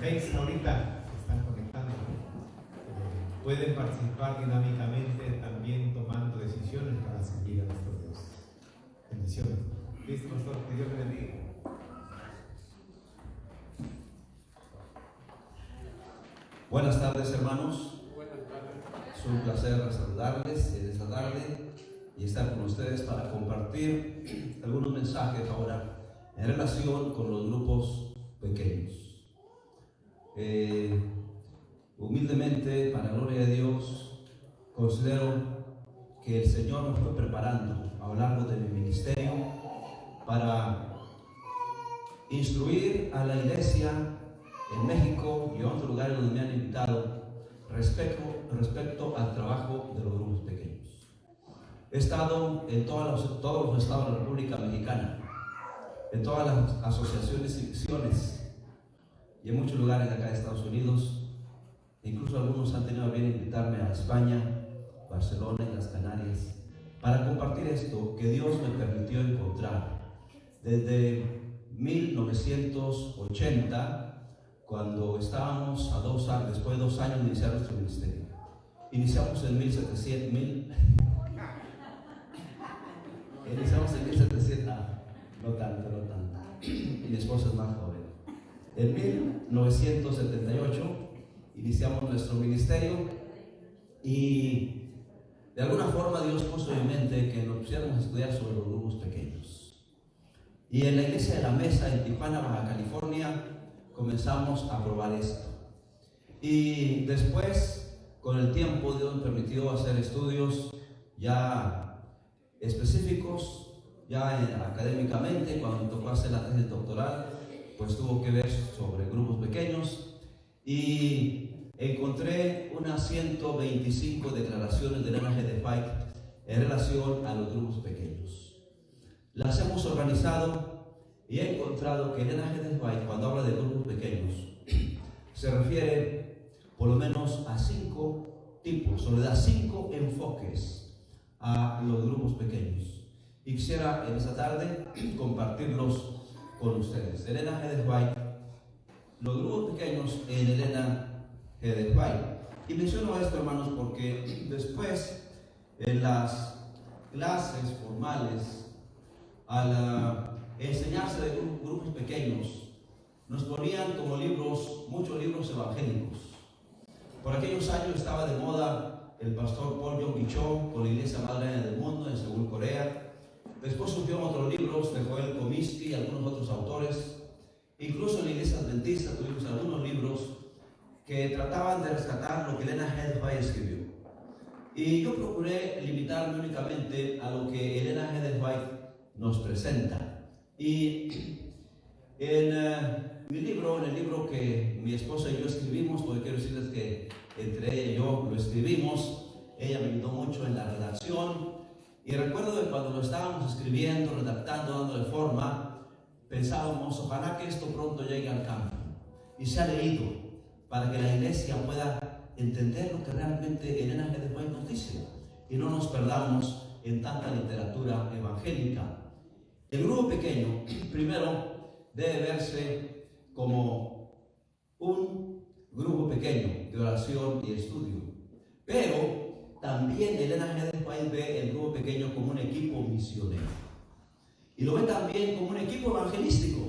Face ahorita se están conectando, pueden participar dinámicamente también tomando decisiones para seguir a nuestro Dios. Bendiciones. Listo, pastor, que Dios le bendiga. Buenas tardes, hermanos. Es un placer saludarles en esta tarde y estar con ustedes para compartir algunos mensajes ahora en relación con los grupos pequeños. Humildemente, para la gloria de Dios, considero que el Señor me fue preparando a lo largo de mi ministerio para instruir a la iglesia en México y en otros lugares donde me han invitado respecto al trabajo de los grupos pequeños. He estado en todos los estados de la República Mexicana, en todas las asociaciones y misiones y en muchos lugares de acá de Estados Unidos. Incluso algunos han tenido a bien invitarme a España, Barcelona y las Canarias para compartir esto que Dios me permitió encontrar desde 1980, cuando estábamos después de 2 años de iniciar nuestro ministerio. Iniciamos en 1700, no tanto, y mi esposa es más joven. En 1978 iniciamos nuestro ministerio y de alguna forma Dios puso en mente que nos pusiéramos a estudiar sobre los grupos pequeños. Y en la iglesia de la Mesa en Tijuana, Baja California, comenzamos a probar esto. Y después, con el tiempo, Dios me permitió hacer estudios ya específicos, ya académicamente. Cuando me tocó hacer la tesis doctoral, pues tuvo que ver sobre grupos pequeños y encontré unas 125 declaraciones del NG de White en relación a los grupos pequeños. Las hemos organizado y he encontrado que el NG de White, cuando habla de grupos pequeños, se refiere por lo menos a 5 tipos, o le da 5 enfoques a los grupos pequeños. Y quisiera en esta tarde compartirlos con ustedes. Elena G. de White, los grupos pequeños en Elena G. de White. Y menciono esto, hermanos, porque después en las clases formales, al enseñarse de grupos pequeños, nos ponían como libros, muchos libros evangélicos. Por aquellos años estaba de moda el pastor Paul Yonggi Cho con la iglesia más grande del mundo en Seúl, Corea. Después surgieron otros libros de Joel Comiskey y algunos otros autores. Incluso en la iglesia adventista tuvimos algunos libros que trataban de rescatar lo que Elena G. de White escribió. Y yo procuré limitarme únicamente a lo que Elena G. de White nos presenta. Y en el libro que mi esposa y yo escribimos, porque quiero decirles que entre ella y yo lo escribimos, ella me ayudó mucho en la redacción. Y recuerdo que cuando lo estábamos escribiendo, redactando, dándole forma, pensábamos, ojalá que esto pronto llegue al campo y sea leído para que la iglesia pueda entender lo que realmente Elena G. de White nos dice y no nos perdamos en tanta literatura evangélica. El grupo pequeño, primero, debe verse como un grupo pequeño de oración y estudio, pero también Elena G. de White ve el grupo pequeño como un equipo misionero y lo ve también como un equipo evangelístico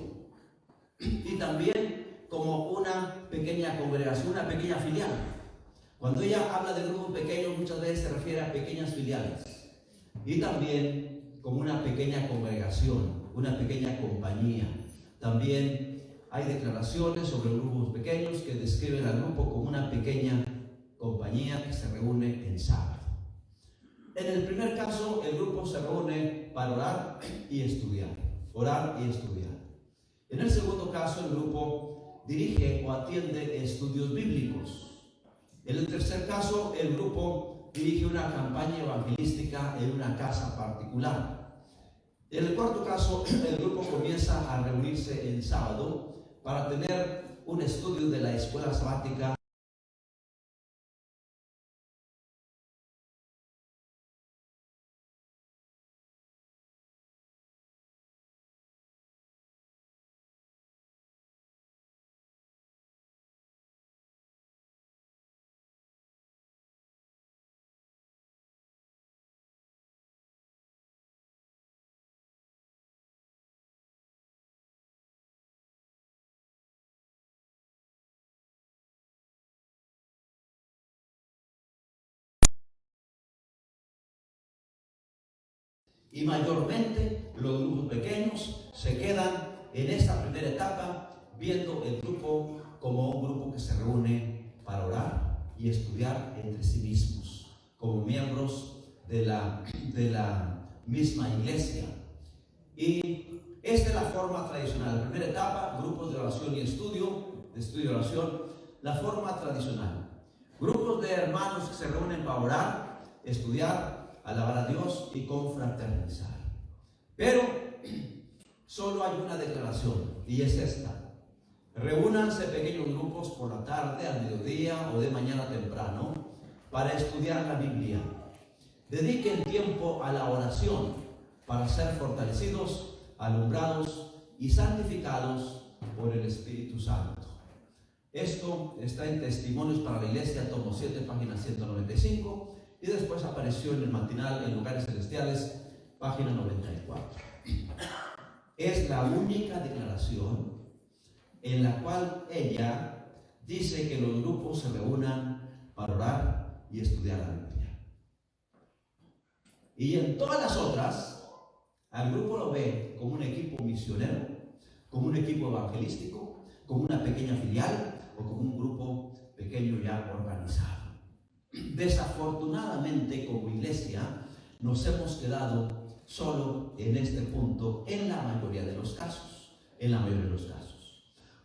y también como una pequeña congregación, una pequeña filial. Cuando ella habla de grupos pequeños, muchas veces se refiere a pequeñas filiales y también como una pequeña congregación, una pequeña compañía. También hay declaraciones sobre grupos pequeños que describen al grupo como una pequeña compañía que se reúne en sábado. En el primer caso, el grupo se reúne para orar y estudiar. Orar y estudiar. En el segundo caso, el grupo dirige o atiende estudios bíblicos. En el tercer caso, el grupo dirige una campaña evangelística en una casa particular. En el cuarto caso, el grupo comienza a reunirse el sábado para tener un estudio de la escuela sabática Y mayormente los grupos pequeños se quedan en esta primera etapa viendo el grupo como un grupo que se reúne para orar y estudiar entre sí mismos, como miembros de la misma iglesia. Y esta es la forma tradicional. La primera etapa, grupos de oración y estudio de oración, la forma tradicional. Grupos de hermanos que se reúnen para orar, estudiar, alabar a Dios y confraternizar. Pero solo hay una declaración, y es esta: reúnanse pequeños grupos por la tarde, al mediodía o de mañana temprano para estudiar la Biblia. Dediquen tiempo a la oración para ser fortalecidos, alumbrados y santificados por el Espíritu Santo. Esto está en Testimonios para la Iglesia, tomo 7, página 195, y después apareció en el matinal En Lugares Celestiales, página 94. Es la única declaración en la cual ella dice que los grupos se reúnan para orar y estudiar la Biblia. Y en todas las otras, al grupo lo ve como un equipo misionero, como un equipo evangelístico, como una pequeña filial o como un grupo pequeño ya organizado. Desafortunadamente, como iglesia, nos hemos quedado solo en este punto en la mayoría de los casos.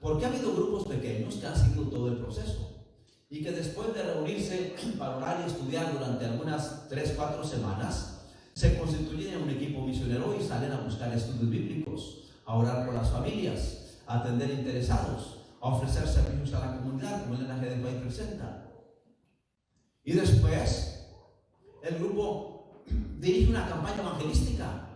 Porque ha habido grupos pequeños que han seguido todo el proceso y que después de reunirse para orar y estudiar durante algunas 3-4 semanas, se constituyen en un equipo misionero y salen a buscar estudios bíblicos, a orar por las familias, a atender interesados, a ofrecer servicios a la comunidad, como el enlace del país presenta. Y después, el grupo dirige una campaña evangelística.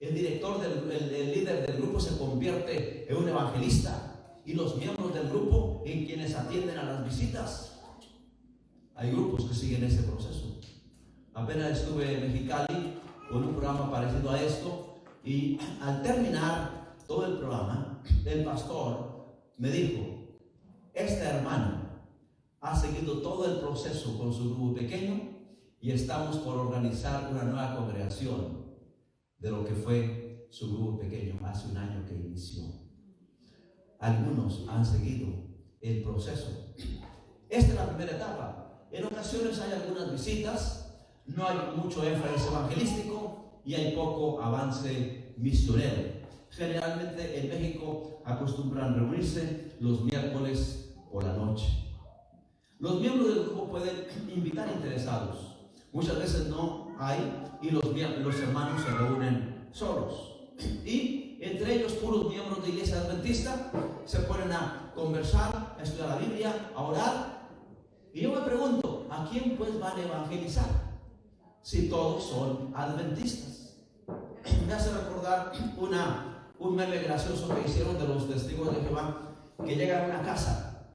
El líder del grupo se convierte en un evangelista y los miembros del grupo en quienes atienden a las visitas. Hay grupos que siguen ese proceso. Apenas estuve en Mexicali con un programa parecido a esto, y al terminar todo el programa, el pastor me dijo: este hermano ha seguido todo el proceso con su grupo pequeño y estamos por organizar una nueva congregación de lo que fue su grupo pequeño hace un año que inició. Algunos han seguido el proceso. Esta es la primera etapa. En ocasiones hay algunas visitas, no hay mucho énfasis evangelístico y hay poco avance misionero. Generalmente en México acostumbran reunirse los miércoles por la noche. Los miembros del grupo pueden invitar interesados. Muchas veces no hay y los hermanos se reúnen solos. Y entre ellos, puros miembros de Iglesia Adventista se ponen a conversar, a estudiar la Biblia, a orar. Y yo me pregunto, ¿a quién pues van a evangelizar si todos son adventistas? Me hace recordar un meme gracioso que hicieron de los testigos de Jehová, que llegan a una casa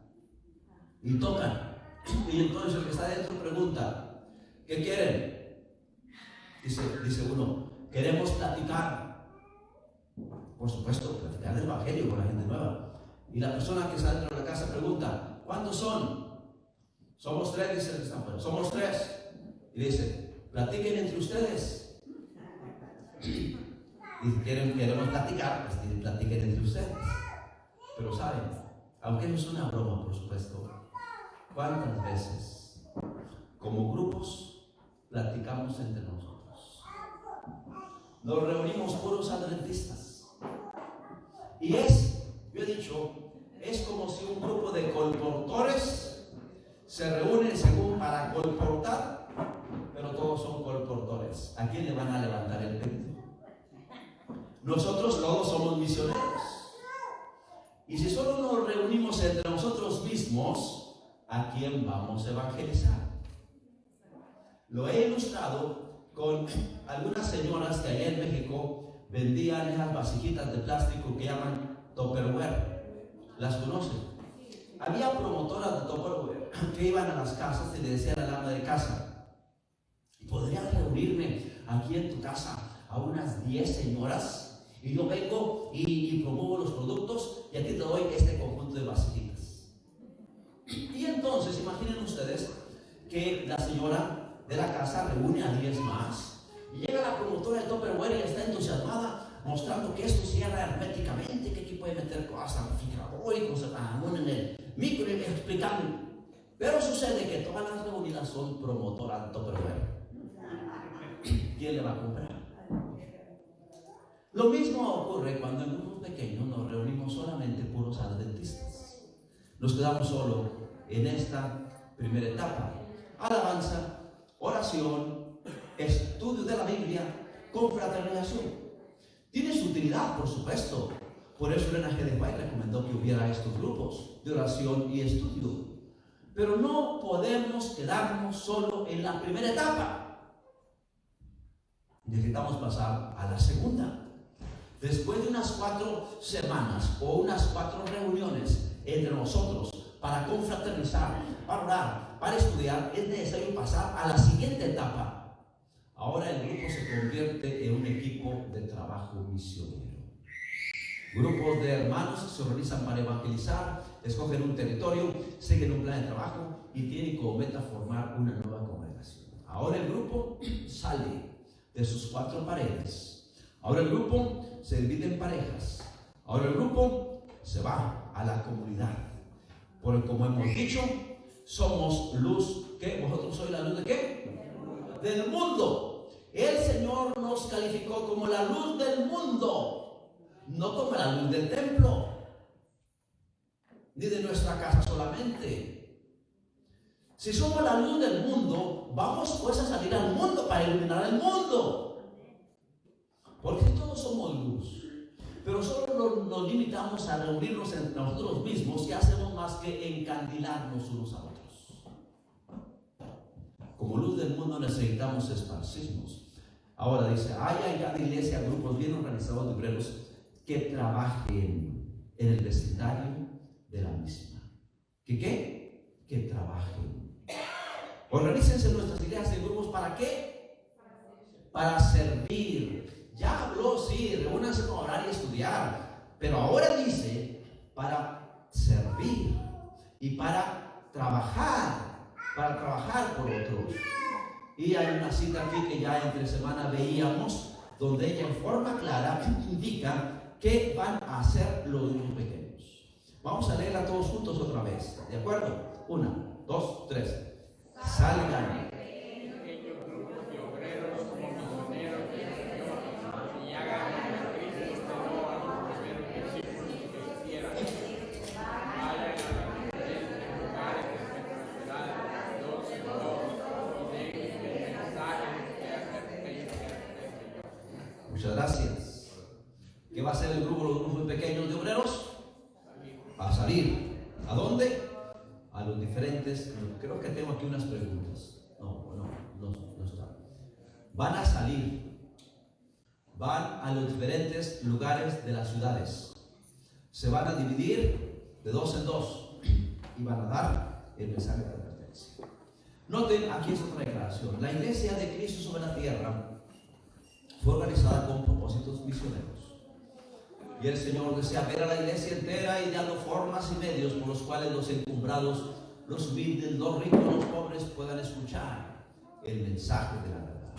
y tocan, y entonces el que está dentro pregunta: ¿qué quieren? Dice uno: queremos platicar. Por supuesto, platicar del evangelio con la gente nueva. Y la persona que está dentro de la casa pregunta: ¿cuántos son? Somos 3, dice el que está afuera. Somos 3. Y dice: platiquen entre ustedes. Y si queremos platicar, pues platiquen entre ustedes. Pero saben, aunque no es una broma, por supuesto, ¿cuántas veces como grupos platicamos entre nosotros? Nos reunimos puros adventistas. Y yo he dicho, es como si un grupo de colportores se reúnen según para colportar, pero todos son colportores. ¿A quién le van a levantar el pecho? Nosotros todos somos misioneros. Y si solo nos reunimos entre nosotros mismos, ¿a quién vamos a evangelizar? Lo he ilustrado con algunas señoras que allá en México vendían esas vasijitas de plástico que llaman Tupperware. ¿Las conocen? Había promotoras de Tupperware que iban a las casas y le decían al ama de casa: ¿podrías reunirme aquí en tu casa a unas 10 señoras? Y yo vengo y promuevo los productos y aquí te doy este conjunto de vasijitas. Y entonces imaginen ustedes que la señora de la casa reúne a 10 más y llega la la promotora de Tupperware ya está entusiasmada, mostrando que esto cierra herméticamente, que aquí puede meter cosas antifricadores, aún en el micro, explicando. Pero sucede que todas las reunidas son promotoras de Tupperware. ¿Quién le va a comprar? Lo mismo ocurre cuando en grupos pequeños nos reunimos solamente puros adventistas. Nos quedamos solo en esta primera etapa: alabanza, oración, estudio de la Biblia, confraternización. Tiene su utilidad, por supuesto. Por eso Elena G. de White recomendó que hubiera estos grupos de oración y estudio. Pero no podemos quedarnos solo en la primera etapa. Necesitamos pasar a la segunda. Después de unas 4 semanas o unas 4 reuniones entre nosotros para confraternizar, para orar, para estudiar, es necesario pasar a la siguiente etapa. Ahora el grupo se convierte en un equipo de trabajo misionero. Grupos de hermanos se organizan para evangelizar, escogen un territorio, siguen un plan de trabajo y tienen como meta formar una nueva congregación. Ahora el grupo sale de sus 4 paredes. Ahora el grupo se divide en parejas. Ahora el grupo se va a la comunidad. Porque como hemos dicho, somos luz. ¿Qué? ¿Vosotros sois la luz de qué? Del mundo. El Señor nos calificó como la luz del mundo, no como la luz del templo, ni de nuestra casa solamente. Si somos la luz del mundo, vamos pues a salir al mundo para iluminar el mundo. Porque todos somos luz, pero solo nos limitamos a reunirnos entre nosotros mismos, que hacemos más que encandilarnos unos a otros. Como luz del mundo necesitamos esparcirnos. Ahora dice, hay en cada iglesia grupos bien organizados de obreros que trabajen en el vecindario de la misma. ¿Que qué? Que trabajen. Organícense nuestras iglesias en grupos, ¿para qué? Para servir. Ya habló, sí, reúnanse para orar y estudiar, pero ahora dice para servir y para trabajar por otros. Y hay una cita aquí que ya entre semana veíamos, donde ella en forma clara indica qué van a hacer los niños pequeños. Vamos a leerla todos juntos otra vez, ¿de acuerdo? 1, 2, 3. Salgan. Muchas gracias. ¿Qué va a hacer el grupo, los grupos pequeños de obreros? Va a salir. ¿A dónde? A los diferentes. Creo que tengo aquí unas preguntas. No está. Van a salir. Van a los diferentes lugares de las ciudades. Se van a dividir de 2 en 2 y van a dar el mensaje de advertencia. Noten, aquí es otra declaración. La iglesia de Cristo sobre la tierra fue organizada con propósitos misioneros. Y el Señor desea ver a la iglesia entera ideando formas y medios por los cuales los encumbrados, los humildes, los ricos, los pobres puedan escuchar el mensaje de la verdad.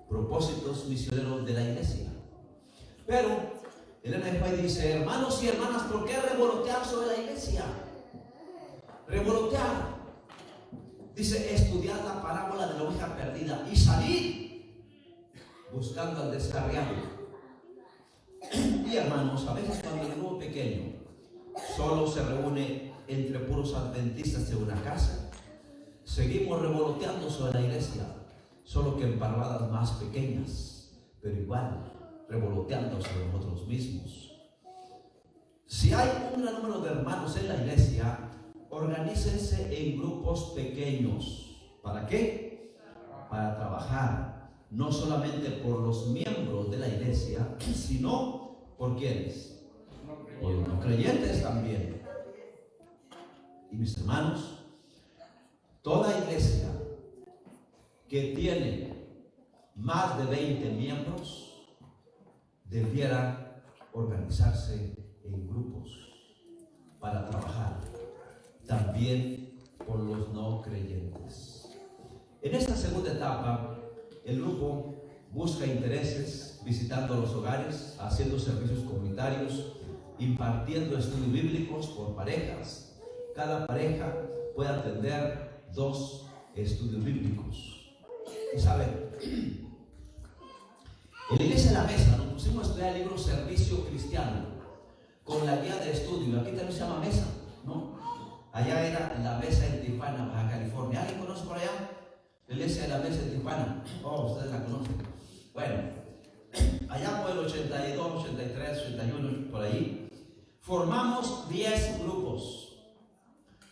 Propósitos misioneros de la iglesia. Pero Elena G. White dice, hermanos y hermanas, ¿por qué revolotear sobre la iglesia? Revolotear. Dice, estudiar la parábola de la oveja perdida y salir buscando al descarriado. Y hermanos, a veces cuando el grupo pequeño solo se reúne entre puros adventistas de una casa, seguimos revoloteando sobre la iglesia, solo que en parvadas más pequeñas, pero igual revoloteando sobre nosotros mismos. Si hay un gran número de hermanos en la iglesia, organícense en grupos pequeños. ¿Para qué? Para trabajar, no solamente por los miembros de la iglesia, sino por ¿quiénes? Por los no creyentes también. Y mis hermanos, toda iglesia que tiene más de 20 miembros debiera organizarse en grupos para trabajar también por los no creyentes. En esta segunda etapa, el grupo busca intereses, visitando los hogares, haciendo servicios comunitarios, impartiendo estudios bíblicos por parejas. Cada pareja puede atender 2 estudios bíblicos. Y saben, en la iglesia de la mesa nos pusimos a estudiar el libro Servicio Cristiano con la guía de estudio. Aquí también se llama mesa, ¿no? Allá era la mesa en Tijuana, Baja California. ¿Alguien conoce por allá? La iglesia de la mesa en Tijuana. Oh, ustedes la conocen. Bueno, allá por el 82, 83, 81, por ahí, formamos 10 grupos.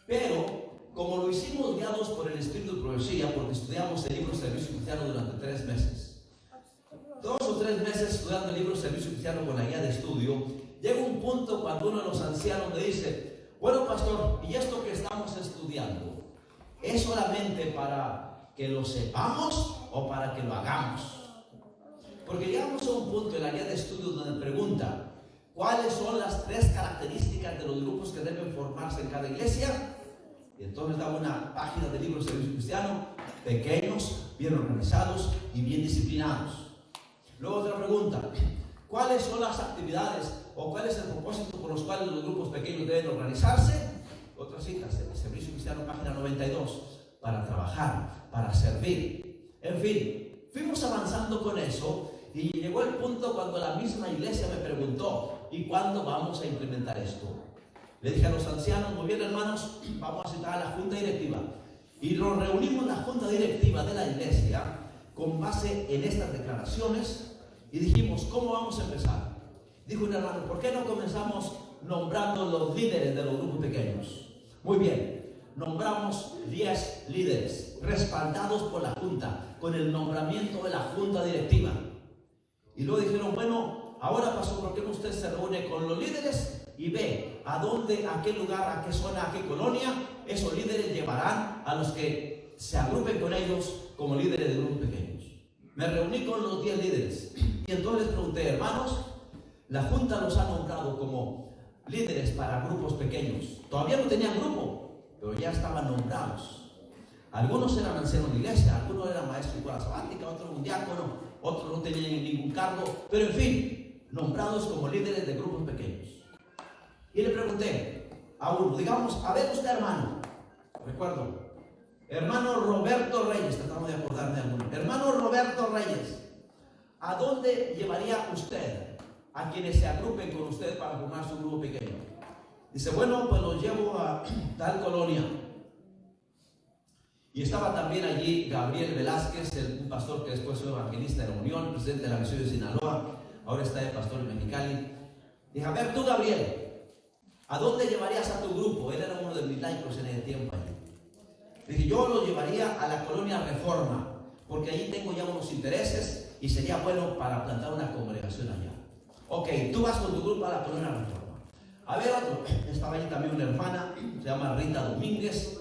Pero, como lo hicimos guiados por el Espíritu de Profecía, porque estudiamos el libro Servicio Cristiano durante 3 meses, 2 o 3 meses estudiando el libro Servicio Cristiano con la guía de estudio, llega un punto cuando uno de los ancianos me dice: bueno, pastor, ¿y esto que estamos estudiando es solamente para que lo sepamos o para que lo hagamos? Porque llegamos a un punto en la guía de estudio donde pregunta: ¿cuáles son las 3 características de los grupos que deben formarse en cada iglesia? Y entonces da una página del libro de Servicio Cristiano: pequeños, bien organizados y bien disciplinados. Luego otra pregunta: ¿cuáles son las actividades o cuál es el propósito por los cuales los grupos pequeños deben organizarse? Otra cita, Servicio Cristiano, página 92, para trabajar, para servir. En fin, fuimos avanzando con eso y llegó el punto cuando la misma iglesia me preguntó: ¿y cuándo vamos a implementar esto? Le dije a los ancianos: muy bien, hermanos, vamos a citar a la junta directiva. Y nos reunimos en la junta directiva de la iglesia con base en estas declaraciones y dijimos: ¿cómo vamos a empezar? Dijo un hermano: ¿por qué no comenzamos nombrando los líderes de los grupos pequeños? Muy bien, nombramos 10 líderes respaldados por la junta, con el nombramiento de la junta directiva. Y luego dijeron: bueno, ahora pasó, ¿por qué no usted se reúne con los líderes y ve a dónde, a qué lugar, a qué zona, a qué colonia esos líderes llevarán a los que se agrupen con ellos como líderes de grupos pequeños? Me reuní con los 10 líderes y entonces les pregunté: hermanos, la junta los ha nombrado como líderes para grupos pequeños. Todavía no tenían grupo, pero ya estaban nombrados. Algunos eran ancianos de iglesia, algunos eran maestros de escuela sabática, otros un diácono, otros no tenían ningún cargo, pero en fin, nombrados como líderes de grupos pequeños. Y le pregunté a uno, digamos: a ver usted, hermano, recuerdo, hermano Roberto Reyes, tratamos de acordarme de alguno, hermano Roberto Reyes, ¿a dónde llevaría usted a quienes se agrupen con usted para formar su grupo pequeño? Dice: bueno, pues los llevo a tal colonia. Y estaba también allí Gabriel Velázquez, un pastor que después fue evangelista de la Unión, presidente de la misión de Sinaloa, ahora está de pastor en Mexicali. Dije: a ver tú, Gabriel, ¿a dónde llevarías a tu grupo? Él era uno de mis laicos en ese tiempo allí. Dije: yo lo llevaría a la colonia Reforma, porque allí tengo ya unos intereses y sería bueno para plantar una congregación allá. Ok, tú vas con tu grupo a la colonia Reforma. A ver, otro, estaba allí también una hermana, se llama Rita Domínguez.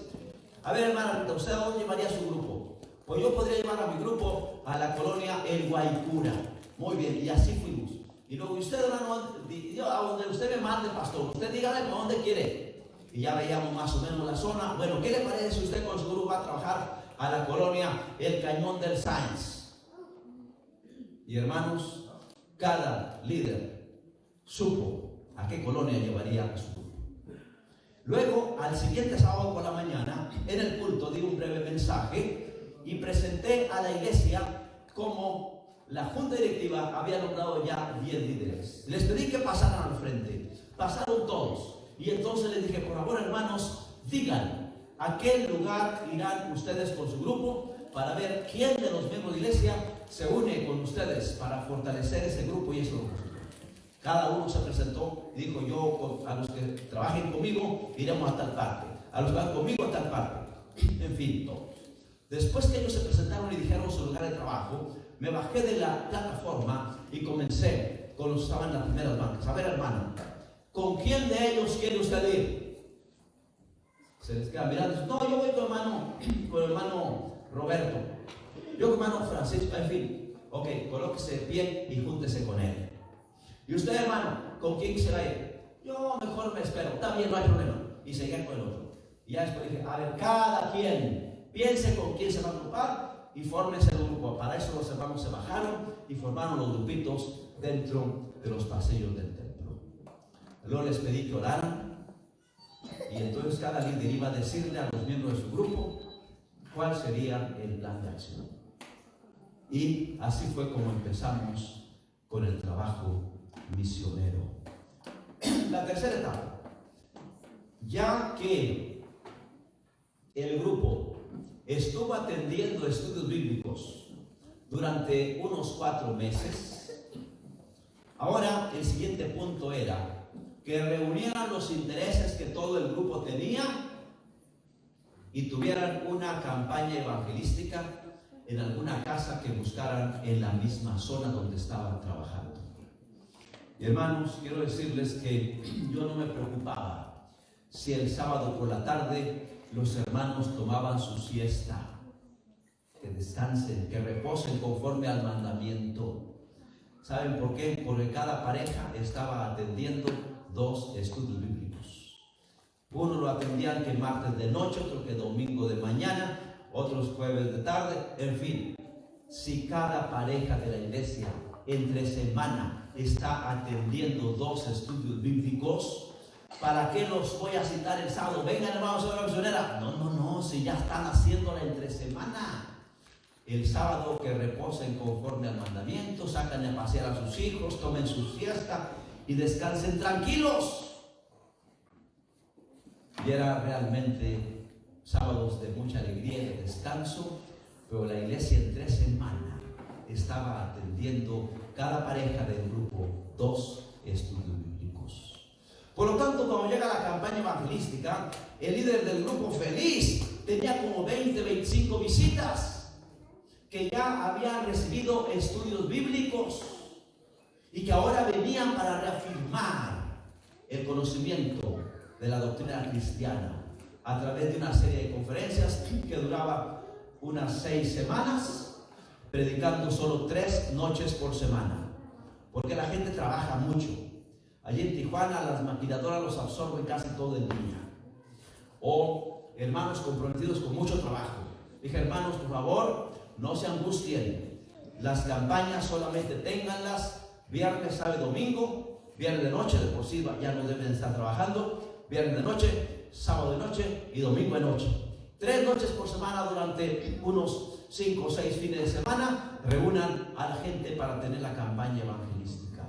A ver, hermana Rita, ¿usted a dónde llevaría su grupo? Pues yo podría llevar a mi grupo a la colonia El Guaycura. Muy bien, y así fuimos. Y luego, usted, hermano, a donde usted me mande, pastor, usted dígame a dónde quiere. Y ya veíamos más o menos la zona. Bueno, ¿qué le parece si usted con su grupo va a trabajar a la colonia El Cañón del Sáenz? Y hermanos, cada líder supo a qué colonia llevaría a su grupo. Luego, al siguiente sábado por la mañana, en el culto di un breve mensaje y presenté a la iglesia como la junta directiva había nombrado ya 10 líderes. Les pedí que pasaran al frente. Pasaron todos. Y entonces les dije: por favor, hermanos, digan a qué lugar irán ustedes con su grupo para ver quién de los miembros de la iglesia se une con ustedes para fortalecer ese grupo y ese propósito. Cada uno se presentó y dijo: yo a los que trabajen conmigo iremos a tal parte, a los que van conmigo a tal parte. En fin, todos. Después que ellos se presentaron y dijeron su lugar de trabajo, me bajé de la plataforma y comencé con los que estaban en las primeras bancas. A ver, hermano, ¿con quién de ellos quiere usted ir? Se les queda mirando. No, yo voy con el hermano Roberto. Yo con el hermano Francisco. En fin, ok, colóquese bien y júntese con él. ¿Y usted, hermano, con quién se va a ir? Yo mejor me espero. Está bien, no hay problema. Y seguía con el otro. Y ya después dije: a ver, cada quien piense con quién se va a agrupar y fórmense el grupo. Para eso los hermanos se bajaron y formaron los grupitos dentro de los pasillos del templo. Luego les pedí que oraran, y entonces cada líder iba a decirle a los miembros de su grupo cuál sería el plan de acción. Y así fue como empezamos con el trabajo misionero. La tercera etapa, ya que el grupo estuvo atendiendo estudios bíblicos durante unos 4 meses, ahora el siguiente punto era que reunieran los intereses que todo el grupo tenía y tuvieran una campaña evangelística en alguna casa que buscaran en la misma zona donde estaban trabajando. Y hermanos, quiero decirles que yo no me preocupaba si el sábado por la tarde los hermanos tomaban su siesta. Que descansen, que reposen conforme al mandamiento. ¿Saben por qué? Porque cada pareja estaba atendiendo 2 estudios bíblicos. Uno lo atendían que martes de noche, otro que domingo de mañana, otros jueves de tarde, en fin. Si cada pareja de la iglesia entre semana está atendiendo 2 estudios bíblicos, ¿para qué los voy a citar el sábado? Vengan, hermanos, a la misionera. No, si ya están haciendo la entre semana. El sábado que reposen conforme al mandamiento, sacan a pasear a sus hijos, tomen su siesta y descansen tranquilos. Y era realmente sábados de mucha alegría y de descanso, pero la iglesia entre semana estaba atendiendo cada pareja del grupo 2 estudios bíblicos. Por lo tanto, cuando llega la campaña evangelística, el líder del grupo feliz tenía como 20, 25 visitas que ya habían recibido estudios bíblicos y que ahora venían para reafirmar el conocimiento de la doctrina cristiana a través de una serie de conferencias que duraba unas 6 semanas, predicando solo 3 noches por semana, porque la gente trabaja mucho. Allí en Tijuana las maquiladoras los absorben casi todo el día, o hermanos comprometidos con mucho trabajo. Dije, hermanos, por favor, no se angustien. Las campañas solamente ténganlas viernes, sábado, domingo. Viernes de noche, de por sí ya no deben estar trabajando. Viernes de noche, sábado de noche y domingo de noche. 3 noches por semana durante unos 5 o 6 fines de semana. Reúnan a la gente para tener la campaña evangelística.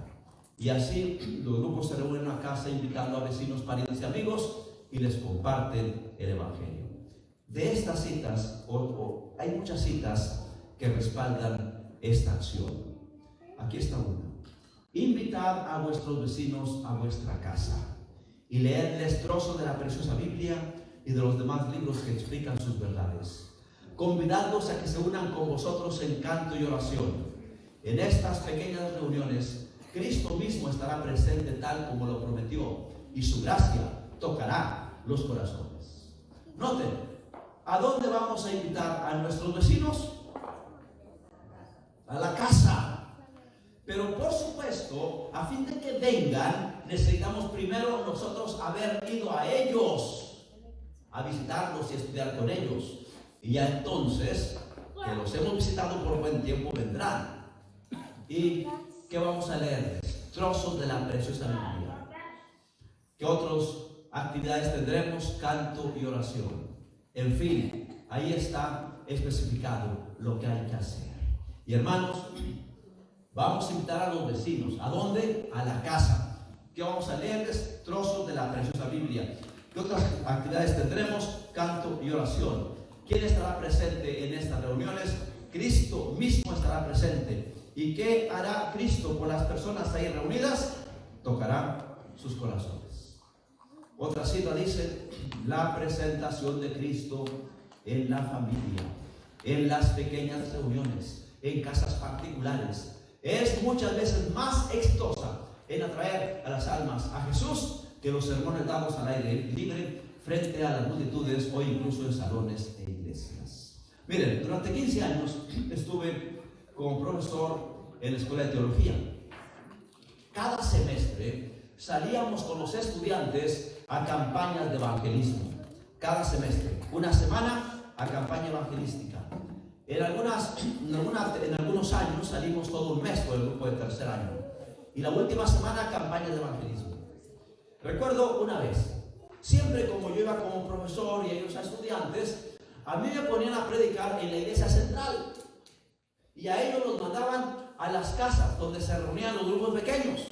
Y así los grupos se reúnen a casa invitando a vecinos, parientes y amigos y les comparten el evangelio. De estas citas, hay muchas citas que respaldan esta acción. Aquí está una. Invitad a vuestros vecinos a vuestra casa y leedles trozos de la preciosa Biblia y de los demás libros que explican sus verdades. Convidadlos a que se unan con vosotros en canto y oración. En estas pequeñas reuniones, Cristo mismo estará presente tal como lo prometió y su gracia tocará los corazones. Noten, ¿a dónde vamos a invitar a nuestros vecinos? A la casa. Pero por supuesto, a fin de que vengan, necesitamos primero nosotros haber ido a ellos, a visitarlos y estudiar con ellos. Y ya entonces, que los hemos visitado por buen tiempo, vendrán. ¿Y qué vamos a leerles? Trozos de la preciosa Biblia. ¿Qué otras actividades tendremos? Canto y oración. En fin, ahí está especificado lo que hay que hacer. Y hermanos, vamos a invitar a los vecinos. ¿A dónde? A la casa. ¿Qué vamos a leerles? Trozos de la preciosa Biblia. ¿Qué otras actividades tendremos? Canto y oración. ¿Quién estará presente en estas reuniones? Cristo mismo estará presente. ¿Y qué hará Cristo con las personas ahí reunidas? Tocará sus corazones. Otra cita dice, la presentación de Cristo en la familia, en las pequeñas reuniones, en casas particulares, es muchas veces más exitosa en atraer a las almas a Jesús que los sermones dados al aire libre frente a las multitudes o incluso en salones e iglesias. Miren, durante 15 años estuve como profesor en la escuela de teología. Cada semestre salíamos con los estudiantes a campañas de evangelismo. Cada semestre, una semana a campaña evangelística. En algunos años salimos todo un mes por el grupo de tercer año. Y la última semana, campaña de evangelismo. Recuerdo una vez, siempre como yo iba como profesor y ellos a estudiantes, a mí me ponían a predicar en la iglesia central. Y a ellos los mandaban a las casas donde se reunían los grupos pequeños.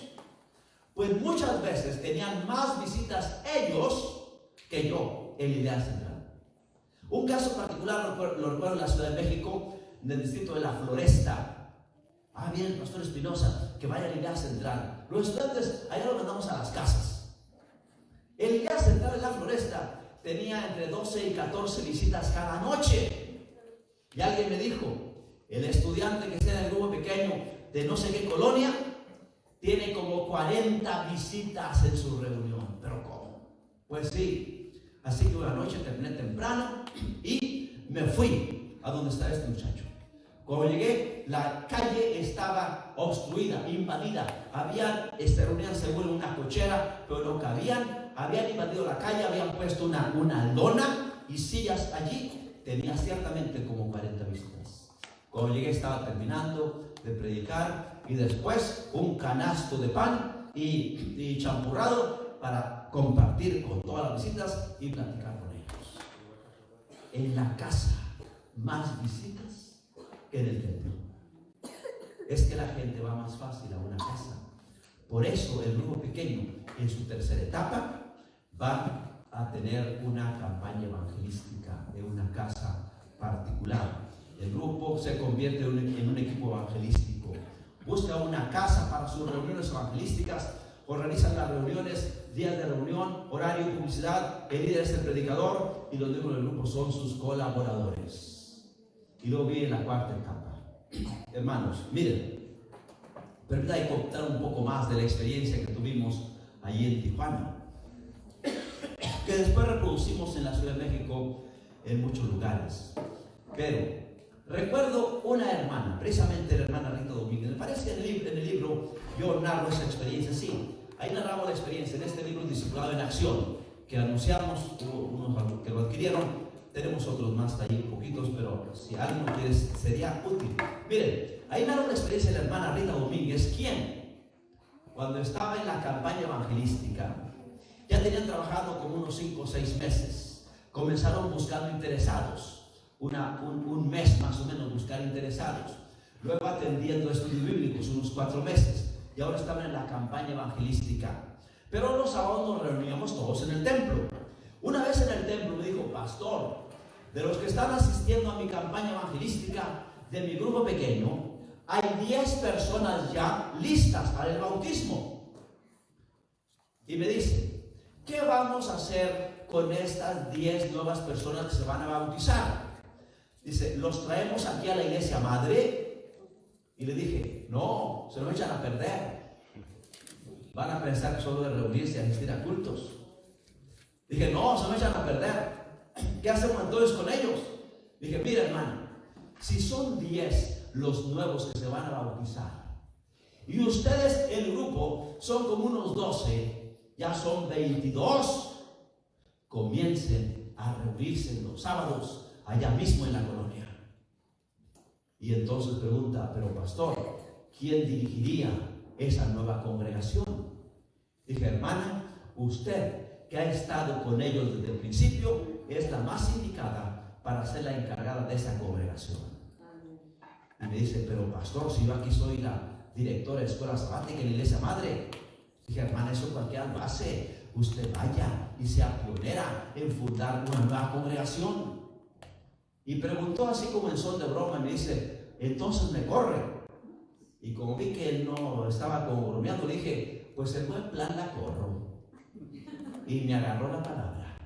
Pues muchas veces tenían más visitas ellos que yo en la iglesia central. Un caso particular lo recuerdo en la Ciudad de México, en el distrito de La Floresta. Bien, el pastor Espinosa, que vaya a la iglesia central. Los estudiantes, allá los mandamos a las casas. En la iglesia central de La Floresta tenía entre 12 y 14 visitas cada noche. Y alguien me dijo, el estudiante que está en el grupo pequeño de no sé qué colonia, tiene como 40 visitas en su reunión. ¿Pero cómo? Pues sí. Así que una noche terminé temprano y me fui a donde está este muchacho. Cuando llegué, la calle estaba obstruida, invadida. Habían reunían seguro en una cochera, pero no cabían. Habían invadido la calle, habían puesto una lona y sillas allí. Tenía ciertamente como 40 visitas. Cuando llegué estaba terminando de predicar y después un canasto de pan y champurrado para compartir con todas las visitas y platicar con ellos. En la casa, más visitas que en el templo. Es que la gente va más fácil a una casa. Por eso el grupo pequeño, en su tercera etapa, va a tener una campaña evangelística en una casa particular. El grupo se convierte en un equipo evangelístico. Busca una casa para sus reuniones evangelísticas. Organizan las reuniones, días de reunión, horario, publicidad. El líder es el predicador y los miembros del grupo son sus colaboradores. Y luego viene la cuarta etapa. Hermanos, miren, permítanme contar un poco más de la experiencia que tuvimos allí en Tijuana, que después reproducimos en la Ciudad de México en muchos lugares. Pero recuerdo una hermana, precisamente la hermana Rita Domínguez. Me parece que en el libro yo narro esa experiencia así. Ahí narramos la experiencia en este libro Discipulado en Acción, que anunciamos, unos que lo adquirieron. Tenemos otros más allí, poquitos, pero si alguien lo quiere, sería útil. Miren, ahí narra la experiencia de la hermana Rita Domínguez, quien, cuando estaba en la campaña evangelística, ya tenían trabajado como unos 5 o 6 meses. Comenzaron buscando interesados. Un mes más o menos buscar interesados, luego atendiendo estudios bíblicos unos 4 meses y ahora estaban en la campaña evangelística. Pero los sábados nos reuníamos todos en el templo. Una vez en el templo me dijo, pastor, de los que están asistiendo a mi campaña evangelística de mi grupo pequeño, hay 10 personas ya listas para el bautismo. Y me dice, ¿qué vamos a hacer con estas 10 nuevas personas que se van a bautizar? Dice, ¿los traemos aquí a la iglesia madre? Y le dije, no, se nos echan a perder. Van a pensar que solo de reunirse y asistir a cultos. Dije, no, se nos echan a perder. ¿Qué hacemos entonces con ellos? Dije, mira hermano, si son 10 los nuevos que se van a bautizar y ustedes, el grupo, son como unos 12, ya son 22, comiencen a reunirse los sábados allá mismo en la colonia. Y entonces pregunta, pero pastor, ¿quién dirigiría esa nueva congregación? Dije, hermana, usted que ha estado con ellos desde el principio es la más indicada para ser la encargada de esa congregación. Y me dice, pero pastor, si yo aquí soy la directora de escuela sabática en la iglesia madre. Dije, hermana, eso cualquiera lo hace. Usted vaya y sea pionera en fundar una nueva congregación. Y preguntó así como en son de broma, y me dice, entonces me corre. Y como vi que él no estaba como bromeando, le dije, pues en buen plan la corro. Y me agarró la palabra.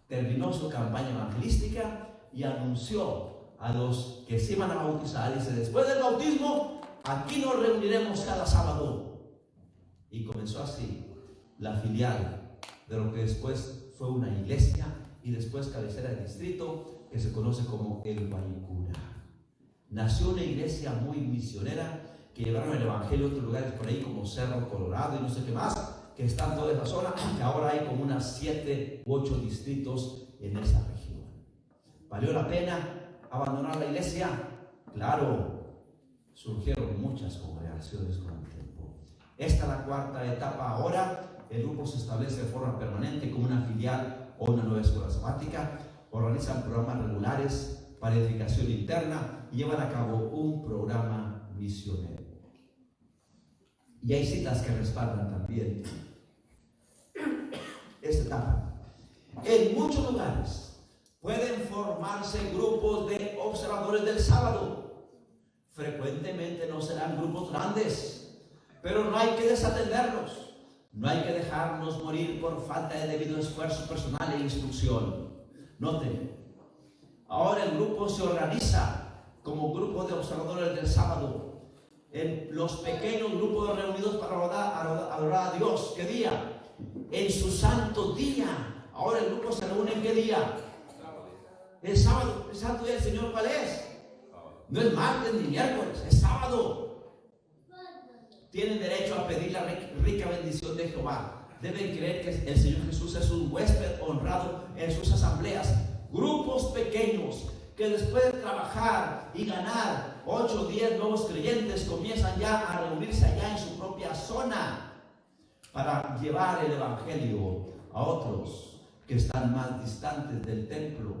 Terminó su campaña evangelística y anunció a los que se iban a bautizar. Dice, después del bautismo, aquí nos reuniremos cada sábado. Y comenzó así la filial de lo que después fue una iglesia y después cabecera de distrito, que se conoce como el Guaycura. Nació una iglesia muy misionera que llevaron el evangelio a otros lugares por ahí como Cerro Colorado y no sé qué más, que están toda esa zona, que ahora hay como unas 7 u 8 distritos en esa región. Valió la pena abandonar la iglesia? Claro, surgieron muchas congregaciones con el tiempo. Esta es la cuarta etapa ahora. El grupo se establece de forma permanente como una filial o una nueva escuela sabática. Organizan programas regulares para edificación interna y llevan a cabo un programa misionero. Y hay citas que respaldan también esta etapa. En muchos lugares pueden formarse grupos de observadores del sábado. Frecuentemente no serán grupos grandes, pero no hay que desatenderlos. No hay que dejarnos morir por falta de debido esfuerzo personal e instrucción. Noten, ahora el grupo se organiza como grupo de observadores del sábado. En los pequeños grupos reunidos para adorar a Dios. ¿Qué día? En su santo día. Ahora el grupo se reúne ¿en qué día? El sábado. ¿El santo día del Señor cuál es? No es martes ni miércoles, es sábado. Tienen derecho a pedir la rica bendición de Jehová. Deben creer que el Señor Jesús es un huésped honrado en sus asambleas. Grupos pequeños que después de trabajar y ganar 8 o 10 nuevos creyentes comienzan ya a reunirse allá en su propia zona para llevar el evangelio a otros que están más distantes del templo.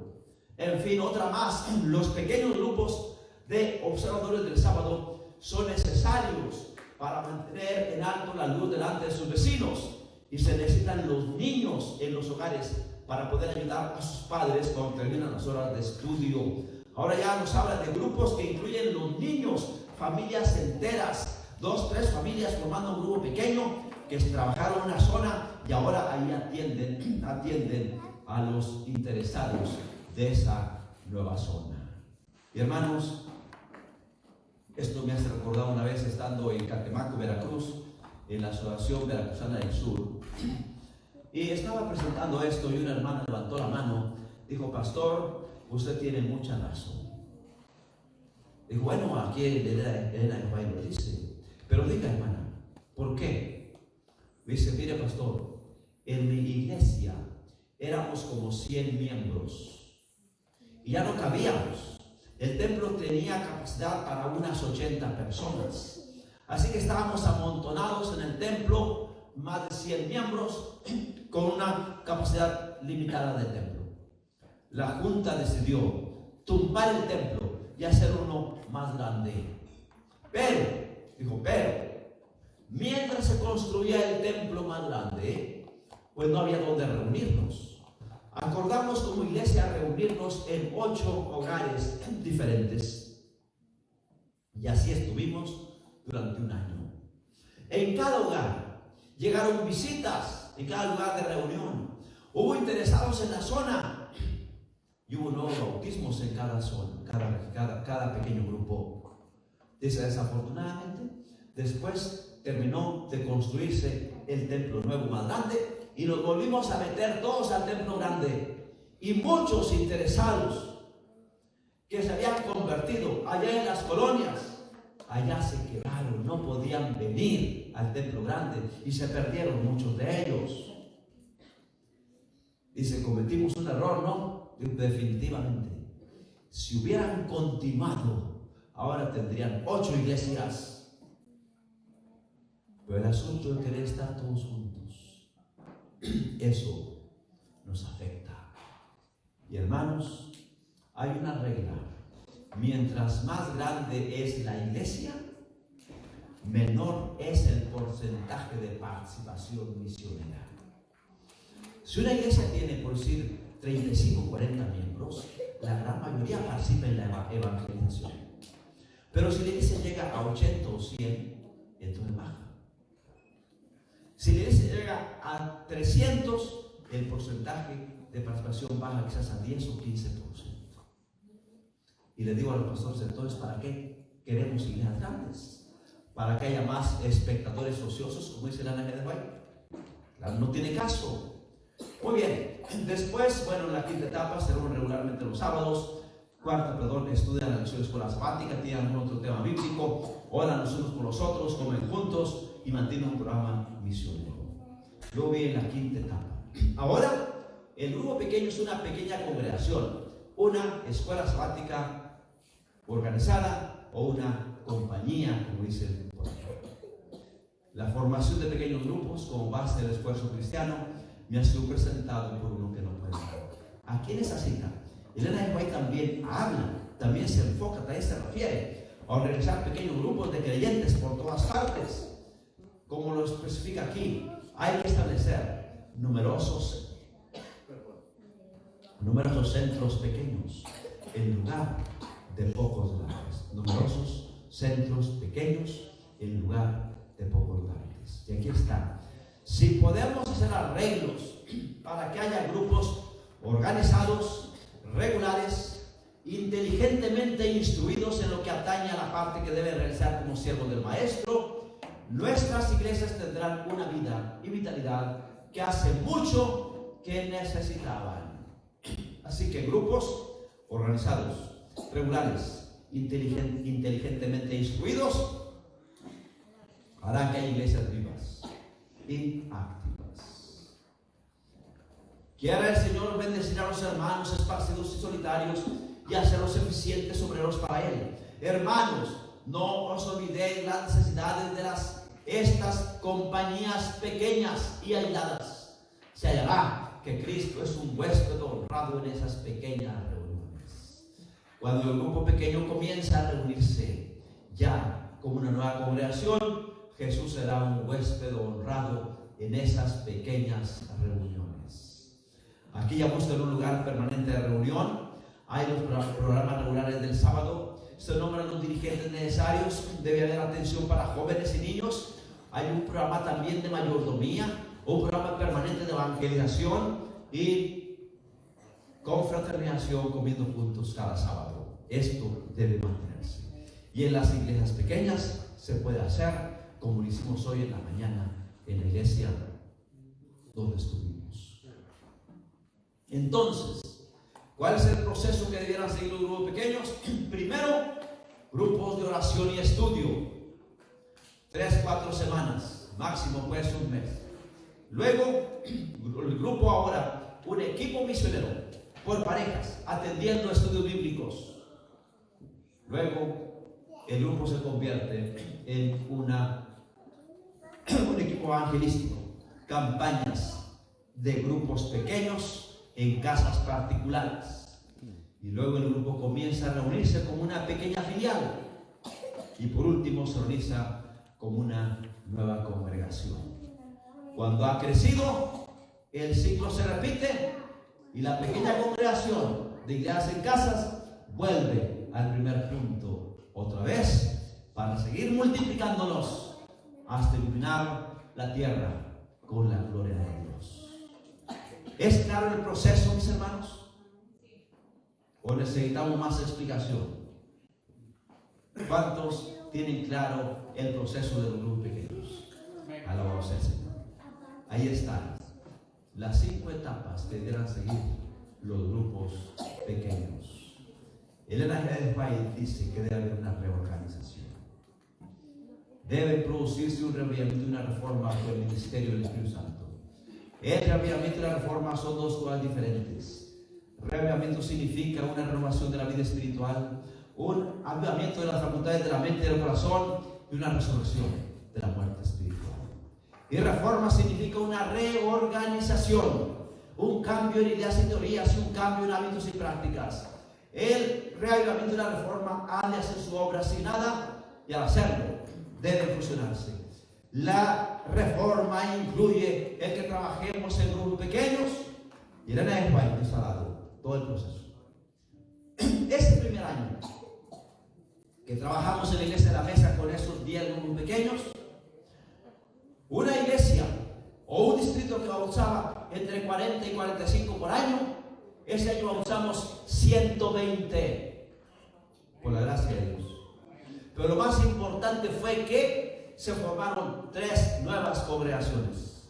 En fin, otra más, los pequeños grupos de observadores del sábado son necesarios para mantener en alto la luz delante de sus vecinos, y se necesitan los niños en los hogares para poder ayudar a sus padres cuando terminan las horas de estudio. Ahora ya nos habla de grupos que incluyen los niños, familias enteras, 2, 3 familias formando un grupo pequeño que trabajaron en una zona y ahora ahí atienden a los interesados de esa nueva zona. Y hermanos, esto me hace recordar una vez estando en Catemaco, Veracruz, en la Asociación Veracruzana del Sur, y estaba presentando esto y una hermana levantó la mano, dijo: pastor, usted tiene mucha razón. Dijo: bueno, aquí Elena de Juárez lo dice, pero diga, hermana, ¿por qué? Dice: mire, pastor, en mi iglesia éramos como 100 miembros y ya no cabíamos. El templo tenía capacidad para unas 80 personas. Así que estábamos amontonados en el templo, más de 100 miembros, con una capacidad limitada del templo. La junta decidió tumbar el templo y hacer uno más grande. Pero, mientras se construía el templo más grande, pues no había donde reunirnos. Acordamos como iglesia reunirnos en 8 hogares diferentes. Y así estuvimos durante un año. En cada hogar llegaron visitas, en cada lugar de reunión. Hubo interesados en la zona y hubo nuevos bautismos en cada zona, cada pequeño grupo. Dice: desafortunadamente, después terminó de construirse el templo nuevo más grande y nos volvimos a meter todos al templo grande. Y muchos interesados que se habían convertido allá en las colonias, allá se quedaron, no podían venir al templo grande y se perdieron muchos de ellos. Dice: cometimos un error, ¿no? Definitivamente. Si hubieran continuado, ahora tendrían 8 iglesias. Pero el asunto es querer estar todos juntos. Eso nos afecta. Y hermanos, hay una regla: mientras más grande es la iglesia, menor es el porcentaje de participación misionera. Si una iglesia tiene, por decir, 35 o 40 miembros, la gran mayoría participa en la evangelización. Pero si la iglesia llega a 80 o 100, entonces baja. Si la iglesia llega a 300, el porcentaje de participación baja quizás a 10 o 15%. Y le digo a los pastores: entonces, ¿para qué queremos iglesias grandes? ¿Para que haya más espectadores ociosos, como dice la Ana de Guay? Claro, no tiene caso. Muy bien, después, bueno, en la quinta etapa se reúnen regularmente los sábados. Cuarta, estudian la lección de escuela sabática, tienen algún otro tema bíblico, oran los unos por los otros, comen juntos y mantienen un programa misionero. Luego viene la quinta etapa. Ahora, el grupo pequeño es una pequeña congregación, una escuela sabática organizada o una compañía, como dicen por acá. La formación de pequeños grupos como base del esfuerzo cristiano me ha sido presentado por uno que no puede hablar. Aquí en esa cita, Elena G. White también habla, también se enfoca, también se refiere a organizar pequeños grupos de creyentes por todas partes. Como lo especifica aquí, hay que establecer numerosos centros pequeños en lugar de pocos lugares. Numerosos centros pequeños en lugar de pocos lugares. Y aquí está. Si podemos hacer arreglos para que haya grupos organizados, regulares, inteligentemente instruidos en lo que atañe a la parte que deben realizar como siervos del Maestro, nuestras iglesias tendrán una vida y vitalidad que hace mucho que necesitaban. Así que grupos organizados, regulares, inteligentemente instruidos, harán que haya iglesias vivas y activas. Quiera el Señor bendecir a los hermanos esparcidos y solitarios y hacerlos eficientes obreros para Él. Hermanos, no os olvidéis las necesidades de estas compañías pequeñas y aisladas. Se hallará que Cristo es un huésped honrado en esas pequeñas reuniones. Cuando el grupo pequeño comienza a reunirse ya como una nueva congregación, Jesús será un huésped honrado en esas pequeñas reuniones. Aquí ya buscan un lugar permanente de reunión. Hay los programas regulares del sábado. Se nombran los dirigentes necesarios. Debe haber atención para jóvenes y niños. Hay un programa también de mayordomía, un programa permanente de evangelización y confraternización, comiendo juntos cada sábado. Esto debe mantenerse. Y en las iglesias pequeñas se puede hacer como lo hicimos hoy en la mañana en la iglesia donde estuvimos. Entonces, ¿cuál es el proceso que debieran seguir los grupos pequeños? Primero, grupos de oración y estudio. 3-4 semanas, máximo pues un mes. Luego, el grupo ahora, un equipo misionero por parejas, atendiendo estudios bíblicos. Luego, el grupo se convierte en un equipo evangelístico, campañas de grupos pequeños en casas particulares. Y luego el grupo comienza a reunirse como una pequeña filial. Y por último se organiza como una nueva congregación. Cuando ha crecido, el ciclo se repite y la pequeña congregación de iglesias en casas vuelve al primer punto otra vez para seguir multiplicándonos hasta iluminar la tierra con la gloria de Dios. ¿Es claro el proceso, mis hermanos? ¿O necesitamos más explicación? ¿Cuántos tienen claro el proceso de los grupos pequeños? Alabamos al Señor. Ahí están las 5 etapas que deberán seguir los grupos pequeños. Elena G. White dice que debe haber una reorganización. Debe producirse un reavivamiento y una reforma por el ministerio del Espíritu Santo. El reavivamiento y la reforma son dos cosas diferentes. Reavivamiento significa una renovación de la vida espiritual, un avivamiento de las facultades de la mente y del corazón y una resurrección de la muerte espiritual. Y reforma significa una reorganización, un cambio en ideas y teorías y un cambio en hábitos y prácticas. El reavivamiento y la reforma han de hacer su obra sin nada y al hacerlo deben fusionarse. La reforma incluye el que trabajemos en grupos pequeños y Elena G. White nos ha dado todo el proceso. Este primer año que trabajamos en la iglesia de la mesa con esos 10 grupos pequeños, una iglesia o un distrito que bautizaba entre 40 y 45 por año, ese año bautizamos 120 por la gracia de Dios. Pero lo más importante fue que se formaron 3 nuevas congregaciones.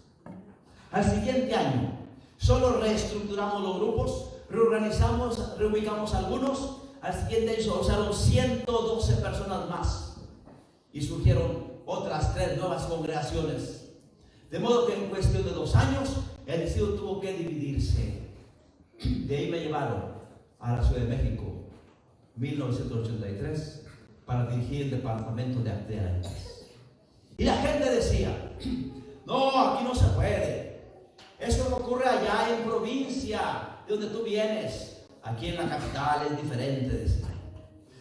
Al siguiente año solo reestructuramos los grupos, reorganizamos, reubicamos algunos. Al siguiente año se usaron 112 personas más y surgieron otras 3 nuevas congregaciones. De modo que en cuestión de 2 años el distrito tuvo que dividirse. De ahí me llevaron a la Ciudad de México. 1983 para dirigir el departamento de actividades. Y la gente decía: no, aquí no se puede. Eso no ocurre allá en provincia, de donde tú vienes. Aquí en la capital es diferente, decía.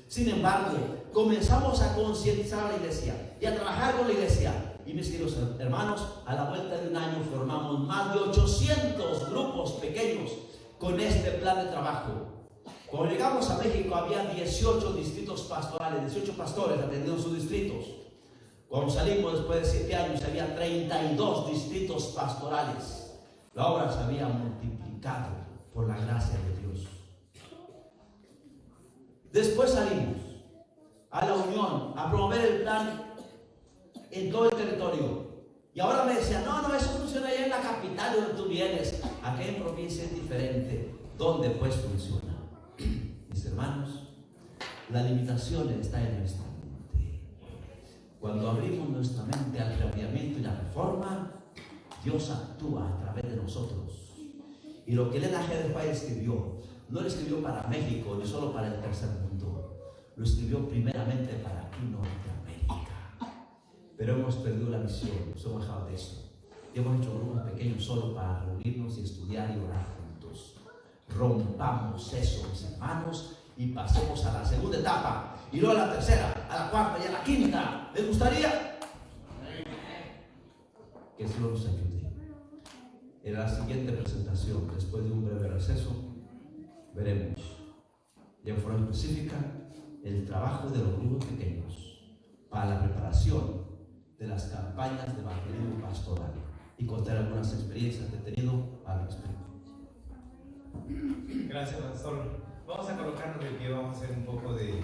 Sin embargo, comenzamos a concientizar a la iglesia y a trabajar con la iglesia. Y mis queridos hermanos, a la vuelta de un año formamos más de 800 grupos pequeños con este plan de trabajo. Cuando llegamos a México había 18 distritos pastorales, 18 pastores atendiendo sus distritos. Cuando salimos después de 7 años había 32 distritos pastorales. La obra se había multiplicado por la gracia de Dios. Después salimos a la Unión a promover el plan en todo el territorio. Y ahora me decían: no, eso funciona allá en la capital de donde tú vienes. Aquí en provincia es diferente. ¿Dónde pues funciona? Mis hermanos, la limitación está en nuestra mente. Cuando abrimos nuestra mente al reavivamiento y la reforma, Dios actúa a través de nosotros. Y lo que Elena G. White escribió, no lo escribió para México ni solo para el tercer mundo, lo escribió primeramente para aquí Norteamérica. Pero hemos perdido la visión, nos hemos dejado de eso. Y hemos hecho grupos pequeños solo para reunirnos y estudiar y orar juntos. Rompamos eso, mis hermanos, y pasemos a la segunda etapa, y luego a la tercera, a la cuarta y a la quinta. ¿Les gustaría? Que el Señor nos ayude. En la siguiente presentación, después de un breve receso, veremos de forma específica el trabajo de los grupos pequeños para la preparación de las campañas de evangelismo pastoral, y contar algunas experiencias que he tenido al respecto. Gracias, pastor. Vamos a colocarnos de pie, vamos a hacer un poco de